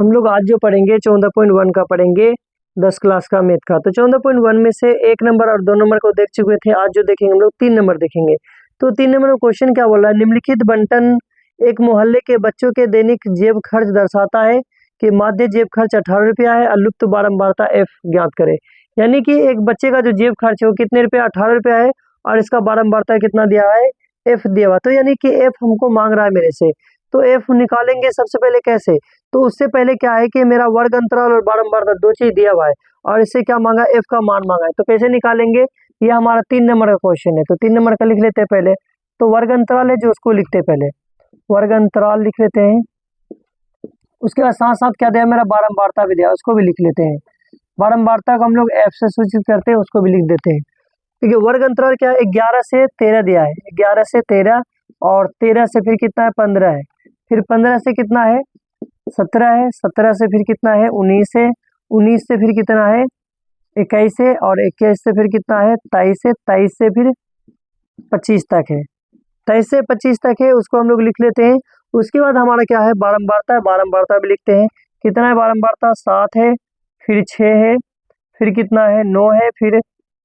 हम लोग आज जो पढ़ेंगे 14.1 का पढ़ेंगे 10 क्लास का मैथ का। तो 14.1 में से 1 नंबर और 2 नंबर को देख चुके थे। आज जो देखेंगे हम लोग 3 नंबर देखेंगे। तो 3 नंबर में क्वेश्चन क्या बोल रहा है, निम्नलिखित बंटन एक मोहल्ले के बच्चों के दैनिक जेब खर्च दर्शाता है कि माध्य जेब खर्च 18 रुपया है और लुप्त बारंबारता एफ ज्ञात करे। यानी कि एक बच्चे का जो जेब खर्च है वो कितने रुपया, 18 रुपया है और इसका बारंबारता कितना दिया है, एफ दिया हुआ। तो यानी कि एफ हमको मांग रहा है मेरे से, तो एफ निकालेंगे सबसे पहले कैसे। तो उससे पहले क्या है कि मेरा वर्ग अंतराल और बारंबारता दो चीज दिया हुआ है और इससे क्या मांगा, एफ का मान मांगा है। तो कैसे निकालेंगे, ये हमारा 3 नंबर का क्वेश्चन है। तो 3 नंबर का लिख लेते हैं पहले। तो वर्ग अंतराल है जो उसको लिखते हैं पहले, वर्ग अंतराल लिख लेते हैं। उसके बाद साथ साथ क्या दिया, मेरा बारंबारता भी दिया, उसको भी लिख लेते हैं। बारंबारता को हम लोग एफ से सूचित करते हैं, उसको भी लिख देते हैं। देखिए वर्ग अंतराल क्या है, 11 से 13 दिया है, 11 से 13 और 13 से फिर कितना है, 15 है, फिर 15 से कितना है, 17 है, 17 से फिर कितना है, 19 है, 19 से फिर कितना है, 21 है और 21 से फिर कितना है, 23 है, 23 से फिर 25 तक है, 23 से 25 तक है, उसको हम लोग लिख लेते हैं। उसके बाद हमारा क्या है, बारंबारता है, बारंबारता भी लिखते हैं। कितना है बारंबारता, 7 है, फिर 6 है, फिर कितना है, 9 है, फिर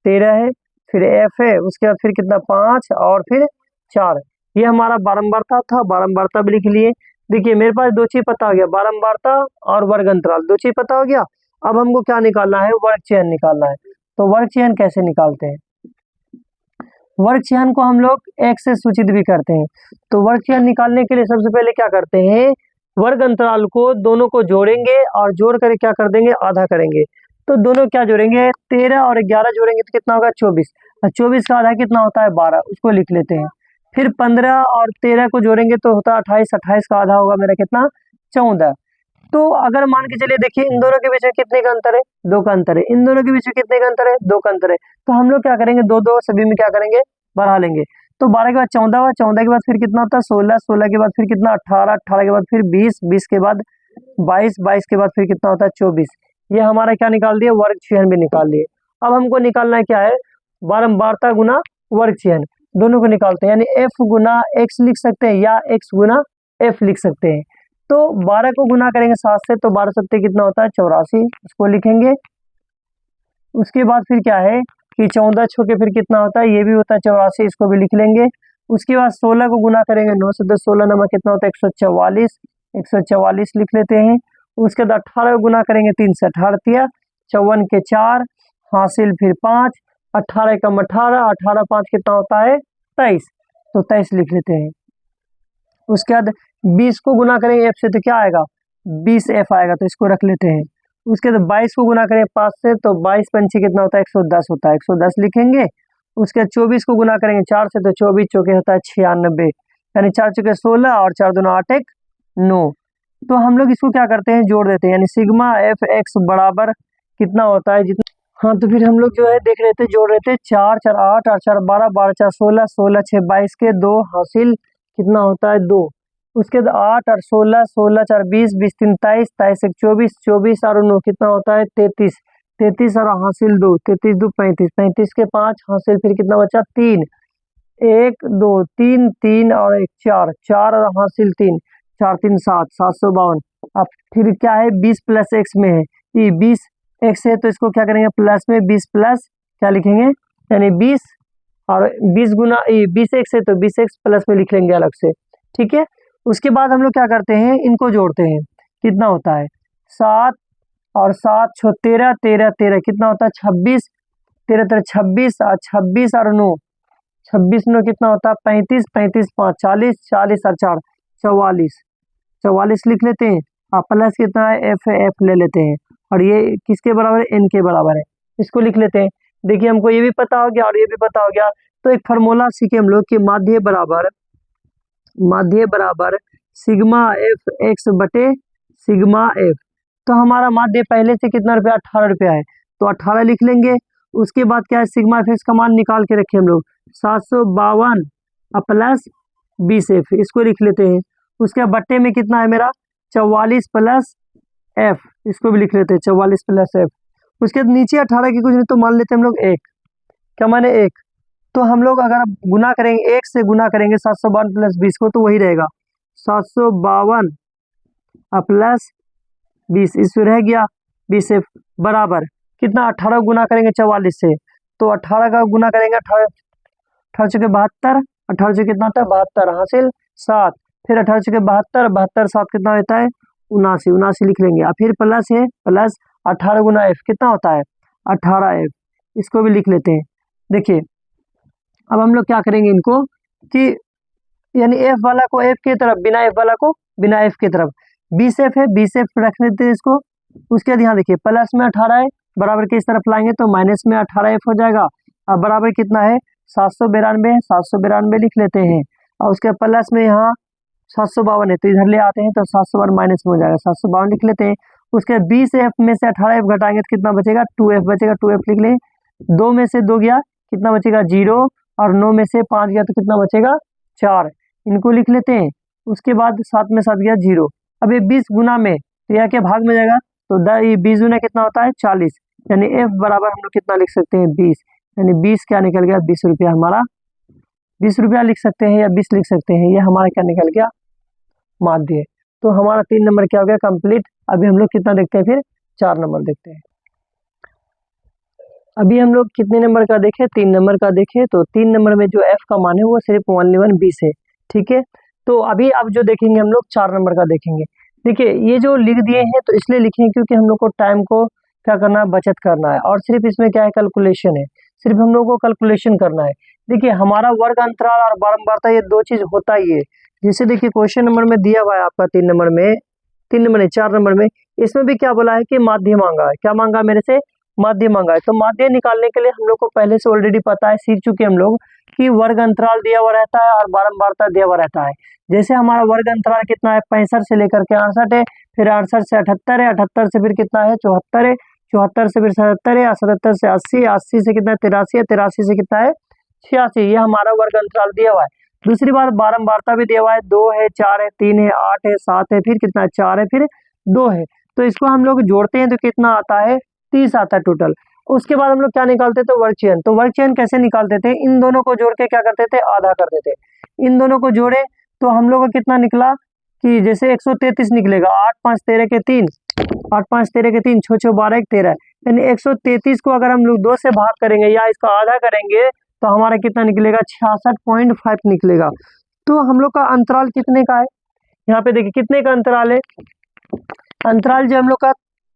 13 है, फिर एफ है, उसके बाद फिर कितना, 5 और फिर 4। ये हमारा बारंबारता था, बारंबारता भी लिख लिए। देखिए मेरे पास दो चीज पता हो गया, बारंबारता और वर्ग अंतराल, दो चीज पता हो गया। अब हमको क्या निकालना है, वर्ग चयन निकालना है। तो वर्ग चयन कैसे निकालते हैं, वर्ग चयन को हम लोग एक से सूचित भी करते हैं। तो वर्ग चयन निकालने के लिए सबसे पहले क्या करते हैं, वर्ग अंतराल को दोनों को जोड़ेंगे और जोड़ कर क्या कर देंगे, आधा करेंगे। तो दोनों क्या जोड़ेंगे, 13 और 11 जोड़ेंगे तो कितना होगा, 24 और 24 का आधा कितना होता है, 12, उसको लिख लेते हैं। फिर 15 और 13 को जोड़ेंगे तो होता है 28, 28 का आधा होगा मेरा कितना, 14। तो अगर मान के चलिए, देखिए इन दोनों के बीच में कितने का अंतर है, 2 का अंतर है, इन दोनों के बीच में कितने का अंतर है, 2 का अंतर है। तो हम लोग क्या करेंगे, 2 2 सभी में क्या करेंगे, बढ़ा लेंगे। तो 12 के बाद 14 हुआ, 14 के बाद फिर कितना होता है, 16, 16 के बाद फिर कितना, 18, 18 के बाद फिर 20, 20 के बाद 22, 22 के बाद फिर कितना होता है, 24। ये हमारा क्या निकाल दिया, वर्ग चयन भी निकाल दिए। अब हमको निकालना है क्या है, बारंबारता गुना वर्ग चयन, दोनों को निकालते हैं। यानी एफ गुना एक्स लिख सकते हैं या एक्स गुना एफ लिख सकते हैं। तो 12 को गुना करेंगे 7 से, तो 12 सत्ते कितना होता है, 84, इसको लिखेंगे। उसके बाद फिर क्या है कि 14 छोके फिर कितना होता है, ये भी होता है 84, इसको भी लिख लेंगे। उसके बाद 16 को गुना करेंगे 9 से, 10 16 नंबर कितना होता है, 144, 144 लिख लेते हैं। उसके बाद 18 को गुना करेंगे 3 से, 18 तिया 54 के 4 हासिल, फिर 5, 18 कम 18, 18 5 कितना होता है, 23, तो 23 लिख लेते हैं। उसके बाद 20 को गुना करेंगे एफ से तो क्या आएगा, 20 एफ आएगा, तो इसको रख लेते हैं। उसके बाद 22 को गुना करेंगे 5 से, तो 22 पंची कितना होता है, 110 होता है, 110 लिखेंगे। उसके बाद 24 को गुना करेंगे 4 से, तो 24 चौके होता है 96, यानी 4 चौके 16 और 4 दूना 8 1 9। तो हम लोग इसको क्या करते हैं, जोड़ देते हैं, यानी सिग्मा एफ एक्स बराबर कितना होता है, जितना। हाँ तो फिर हम लोग जो है देख रहे थे, जोड़ रहे थे, 4 4 8 8 4 12 12 4 16 16 6 22 के 2 हासिल कितना होता है, 2। उसके बाद 8 और 16 16 4 20 20 3 23 23 1 24 24 और 9 कितना होता है, 33 33 और हासिल 2 33 2 35 35 के 5 हासिल, फिर कितना बचा, 3 1 2 3 3 और 1 4 4 और हासिल 3 4 3 7 752। अब फिर क्या है, 20 प्लस एक्स में है, ये 20 एक्स है तो इसको क्या करेंगे, प्लस में 20 प्लस क्या लिखेंगे, यानी 20 और 20 गुना 20 एक्स है तो 20 एक्स प्लस में लिख लेंगे अलग से, ठीक है। उसके बाद हम लोग क्या करते हैं, इनको जोड़ते हैं, कितना होता है, 7 और 7 6 13 13 13 कितना होता है, 26 13 13 26 और 26 और 9 26 9 कितना होता है, 35 35 5 40 40 और 4 44 44 लिख लेते हैं। प्लस कितना है, एफ एफ ले लेते हैं और ये किसके बराबर है, एन के बराबर है, इसको लिख लेते हैं। देखिए हमको ये भी पता हो गया और ये भी पता हो गया, तो एक फार्मूला सीखे हम लोग कि माध्य बराबर सिग्मा एफ एक्स बटे सिग्मा एफ। तो हमारा माध्य पहले से कितना रुपया, 18 रुपया है, तो 18 लिख लेंगे। उसके बाद क्या है, सिग्मा एफ एक्स का मान निकाल के रखे हम लोग, 752 प्लस 20 एफ, इसको लिख लेते हैं। उसके बट्टे में कितना है मेरा, 44 प्लस एफ, इसको भी लिख लेते हैं, 44 प्लस एफ। उसके बाद नीचे 18 की कुछ नहीं तो मान लेते हैं हम लोग 1, क्या माने 1। तो हम लोग अगर गुना करेंगे, 1 से गुना करेंगे 752 प्लस 20 को, तो वही रहेगा 752 प्लस 20, इसमें रह गया 20 एफ बराबर कितना 18 गुना करेंगे 44 से, तो 18 का गुना करेंगे 18 चौके 72, 18 चौके कितना होता है 72 हासिल 7, फिर 18 चौके 72, 72 7 कितना होता है 79, 79 लिख लेंगे। और फिर प्लस है प्लस 18 गुना एफ कितना होता है 18 एफ, इसको भी लिख लेते हैं। देखिए अब हम लोग क्या करेंगे इनको कि यानी एफ वाला को एफ की तरफ, बिना एफ वाला को बिना एफ की तरफ, 20 एफ है 20 एफ रख लेते हैं इसको। उसके ध्यान देखिए प्लस में 18 है बराबर के इस तरफ लाएंगे तो माइनस में 18 एफ हो जाएगा। अब बराबर कितना है 792 है, 792 लिख लेते हैं। और उसके प्लस में यहाँ 752 है तो इधर ले आते हैं तो 752 माइनस में हो जाएगा, 752 लिख लेते हैं। उसके 20 एफ में से 18 एफ घटाएंगे तो कितना बचेगा 2 एफ बचेगा, 2 एफ लिख लें। 2 में से 2 गया कितना बचेगा 0, और 9 में से 5 गया तो कितना बचेगा 4, इनको लिख लेते हैं। उसके बाद 7 में 7 गया 0। अब ये 20 गुना में तो यह के भाग में जाएगा तो 20 गुना कितना होता है 40, यानी एफ बराबर हम लोग कितना लिख सकते हैं 20, यानी 20 क्या निकल गया 20 रुपया, हमारा 20 रुपया लिख सकते हैं या 20 लिख सकते हैं, ये हमारा क्या निकल गया माध्य। तो हमारा 3 नंबर क्या हो गया कंप्लीट। अभी हम लोग कितना देखते हैं फिर 4 नंबर देखते हैं। अभी हम लोग कितने नंबर का देखें 3 नंबर का देखें। तो 3 नंबर में जो एफ का मान है वो सिर्फ ओनली 20 है, ठीक है। तो अभी अब जो देखेंगे हम लोग 4 नंबर का देखेंगे। देखिए ये जो लिख दिए हैं तो इसलिए लिखे हैं क्योंकि हम लोग को टाइम को क्या करना है बचत करना है, और सिर्फ इसमें क्या है कैलकुलेशन है, सिर्फ हम लोग को कैलकुलेशन करना है। देखिए हमारा वर्ग अंतराल और बारंबारता ये 2 चीज होता ही है। जैसे देखिए क्वेश्चन नंबर में दिया हुआ है आपका 3 नंबर में, 3 नंबर नहीं 4 नंबर में, इसमें भी क्या बोला है कि माध्य मांगा है। क्या मांगा मेरे से माध्य मांगा है। तो माध्य निकालने के लिए हम लोग को पहले से ऑलरेडी पता है, सीख चुके हम लोग कि वर्ग अंतराल दिया हुआ रहता है और बारंबारता दिया हुआ रहता है। जैसे हमारा वर्ग अंतराल कितना है 65 से लेकर के 68 है, फिर 68 से 78 है, 78 से फिर कितना है 74 है, 74 से फिर 77 है, 77 से 80, 80 से कितना है 83 है, 83 से कितना है 86, ये हमारा वर्ग अंतराल दिया हुआ है। दूसरी बात बारंबारता भी दिया हुआ है, 2 है 4 है 3 है 8 है 7 है, फिर कितना है 4 है फिर 2 है। तो इसको हम लोग जोड़ते हैं तो कितना आता है 30 आता है टोटल। उसके बाद हम लोग क्या निकालते थे वर्ग चयन। तो वर्ग चयन कैसे निकालते थे, इन दोनों को जोड़ के क्या करते थे आधा करते थे। इन दोनों को जोड़े तो हम लोग का कितना निकला कि जैसे 133 निकलेगा, 8 5 13 के 3, 8 5 13 के 3, 6 6 12 13, यानी 133 को अगर हम लोग 2 से भाग करेंगे या इसका आधा करेंगे तो हमारा कितना निकलेगा 66.5 निकलेगा। तो हम लोग का अंतराल कितने का है, यहाँ पे देखिए कितने का अंतराल है, अंतराल जो हम लोग का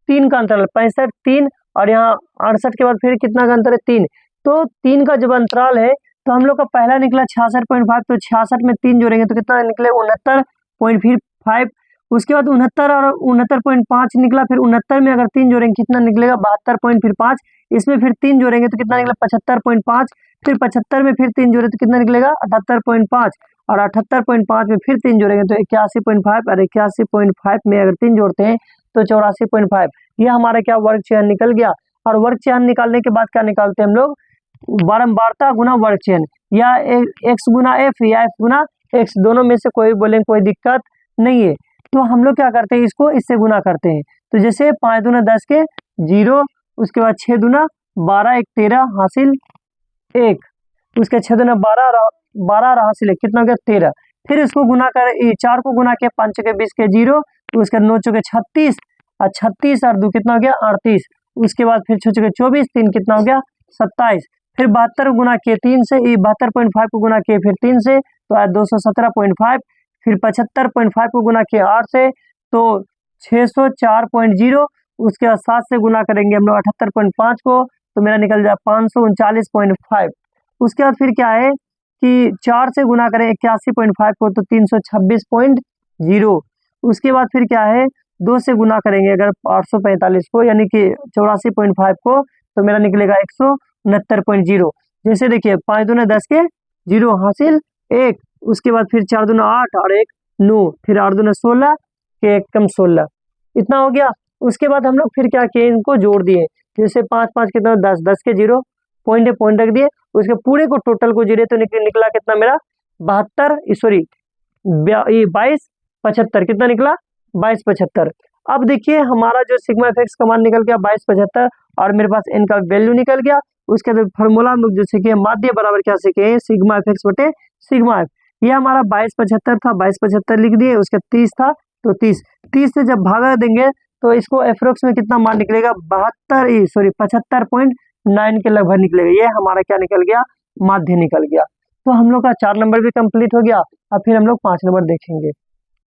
3 का अंतराल 65 3, और यहाँ 68 के बाद फिर कितना का अंतर है 3। तो 3 का जब अंतराल है तो हम लोग का पहला निकला 66.5, तो 66 में 3 जोड़ेंगे तो कितना निकले 69.5। उसके बाद 69 और 69.5 निकला, फिर 69 में अगर 3 जोड़ेंगे कितना निकलेगा 72.5, इसमें फिर 3 जोड़ेंगे तो कितना निकला 75.5, फिर 75 में फिर 3 जोड़े तो कितना निकलेगा 78.5, और 78.5 में फिर 3 जोड़ेंगे तो 81.5, और 81.5 में अगर 3 जोड़ते हैं तो 84.5। ये हमारा क्या वर्ग चयन निकल गया। और वर्ग चयन निकालने के बाद क्या निकालते हैं हम लोग बारंबारता गुना वर्ग चयन, या एक्स गुना एफ या एफ गुना एक्स, दोनों में से कोई बोले कोई दिक्कत नहीं है। तो हम लोग क्या करते हैं इसको इससे गुना करते हैं। तो जैसे 5 दूना 10 के 0, उसके बाद 6 दूना 12 1 13 हासिल 1, उसके 6 दूना 12 हासिल 1, कितना हो गया 13। फिर इसको गुना कर 4 को गुना के 5 के 20 के 0, उसके 9 चौके 36, और 36 और 2 कितना हो गया 38। उसके बाद फिर 6 चौके 24, 3 कितना हो गया 27। फिर 72 गुना के 3 से 72.5 को गुना किए फिर 3 से तो आया 217.5, फिर 75.5 को गुना किए 8 से तो 604.0, उसके बाद 7 से गुना करेंगे हम लोग 78.5 को तो मेरा निकल जाए 539.5। उसके बाद फिर क्या है कि 4 से गुना करें 81.5 को तो 326.0। उसके बाद फिर क्या है 2 से गुना करेंगे अगर 845 को यानी कि 84.5 को तो मेरा निकलेगा 169.0। जैसे देखिए 5 दूना 10 के 0 हासिल 1, उसके बाद फिर 4 दूना 8 और 1 9, फिर 8 दूना 16 के 1 कम 16, इतना हो गया। उसके बाद हम लोग फिर क्या किए इनको जोड़ दिए, जैसे 5 5 कितना 10 10 के 0 पॉइंट रख दिए, उसके पूरे को टोटल को जोड़े तो निकला कितना मेरा 22 75, कितना निकला 22 75। अब देखिए हमारा जो सिग्मा एफ का मान निकल गया 22 75, और मेरे पास n का वैल्यू निकल गया। उसके बाद फॉर्मूला हम लोग जो सीखे माध्य बराबर क्या सीखे सिग्मा एफ बटे सिग्मा एफ। ये हमारा 22 75 था, 22 75 लिख दिए, उसके 30 था तो 30 से जब भागा देंगे तो इसको अप्रोक्स में कितना मान निकलेगा, 75.9 के लगभग निकलेगा। ये हमारा क्या निकल गया, माध्य निकल गया। तो हम लोग का 4 नंबर भी कंप्लीट हो गया। अब फिर हम लोग 5 नंबर देखेंगे।